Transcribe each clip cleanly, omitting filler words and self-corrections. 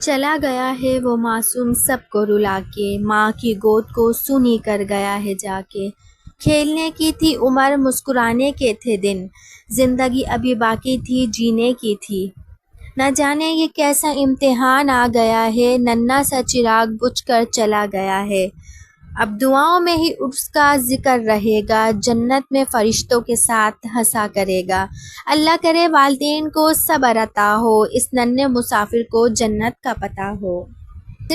چلا گیا ہے وہ معصوم سب کو رلا کے، ماں کی گود کو سونی کر گیا ہے جا کے۔ کھیلنے کی تھی عمر، مسکرانے کے تھے دن، زندگی ابھی باقی تھی جینے کی تھی۔ نہ جانے یہ کیسا امتحان آ گیا ہے، ننھا سا چراغ بجھ کر چلا گیا ہے۔ اب دعاؤں میں ہی اس کا ذکر رہے گا، جنت میں فرشتوں کے ساتھ ہنسا کرے گا۔ اللہ کرے والدین کو صبر عطا ہو، اس ننھے مسافر کو جنت کا پتہ ہو۔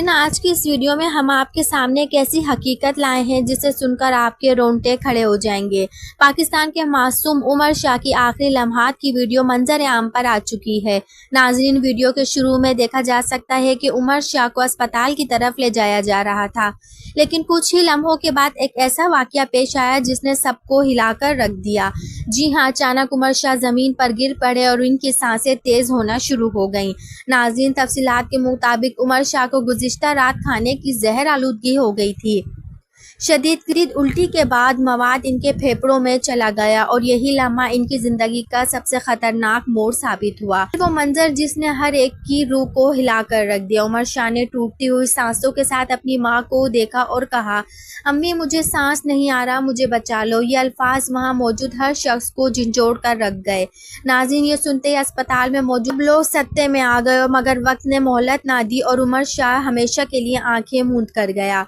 آج کی اس ویڈیو میں ہم آپ کے سامنے ایک ایسی حقیقت لائے ہیں جسے سن کر آپ کے رونگٹے کھڑے ہو جائیں گے۔ پاکستان کے معصوم عمر شاہ کی آخری لمحات کی ویڈیو منظر عام پر آ چکی ہے۔ ناظرین، ویڈیو کے شروع میں دیکھا جا سکتا ہے کہ عمر شاہ کو اسپتال کی طرف لے جایا جا رہا تھا، لیکن کچھ ہی لمحوں کے بعد ایک ایسا واقعہ پیش آیا جس نے سب کو ہلا کر رکھ دیا۔ جی ہاں، اچانک عمر شاہ زمین پر گر پڑے اور ان کی سانسیں تیز ہونا شروع ہو گئیں۔ ناظرین، تفصیلات کے مطابق عمر شاہ کو گزشتہ رات کھانے کی زہر آلودگی ہو گئی تھی۔ شدید الٹی کے بعد مواد ان کے پھیپھڑوں میں چلا گیا اور یہی لمحہ ان کی زندگی کا سب سے خطرناک موڑ ثابت ہوا۔ وہ منظر جس نے ہر ایک کی روح کو ہلا کر رکھ دیا۔ عمر شاہ نے ٹوٹتی ہوئی سانسوں کے ساتھ اپنی ماں کو دیکھا اور کہا، امی مجھے سانس نہیں آ رہا، مجھے بچا لو۔ یہ الفاظ وہاں موجود ہر شخص کو جھنجھوڑ کر رکھ گئے۔ ناظرین، یہ سنتے ہی اسپتال میں موجود لوگ صدمے میں آ گئے، مگر وقت نے مہلت نہ دی اور عمر شاہ ہمیشہ کے لیے آنکھیں موند کر گیا۔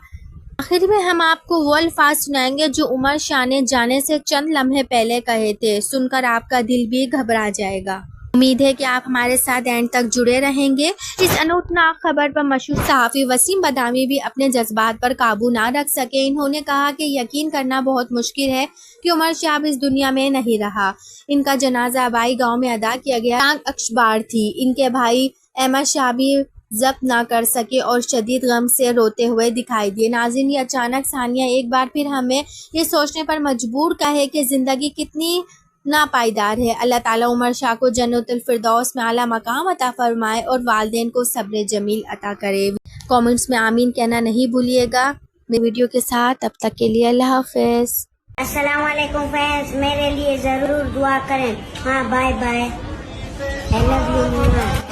آخر میں ہم آپ کو وہ الفاظ سنائیں گے جو عمر شاہ نے جانے سے چند لمحے پہلے کہے تھے۔ سن کر آپ کا دل بھی گھبرا جائے گا۔ امید ہے کہ آپ ہمارے ساتھ اینڈ تک جڑے رہیں گے۔ اس انوتناک خبر پر مشہور صحافی وسیم بدامی بھی اپنے جذبات پر قابو نہ رکھ سکے۔ انہوں نے کہا کہ یقین کرنا بہت مشکل ہے کہ عمر شاہ اب اس دنیا میں نہیں رہا۔ ان کا جنازہ آبائی گاؤں میں ادا کیا گیا۔ ٹانگ اخبار تھی۔ ان کے بھائی احمد شاہ بھی ضبط نہ کر سکے اور شدید غم سے روتے ہوئے دکھائی دیے۔ ناظرین، یہ اچانک ثانیہ ایک بار پھر ہمیں یہ سوچنے پر مجبور ہے کہ زندگی کتنی ناپائیدار ہے۔ اللہ تعالیٰ عمر شاہ کو جنت الفردوس میں اعلیٰ مقام عطا فرمائے اور والدین کو صبر جمیل عطا کرے۔ کامنٹس میں آمین کہنا نہیں بھولیے گا۔ میری ویڈیو کے ساتھ اب تک کے لیے اللہ حافظ۔ السلام علیکم فرینڈز، میرے لیے ضرور دعا کریں۔ ہاں، bye bye, I love you.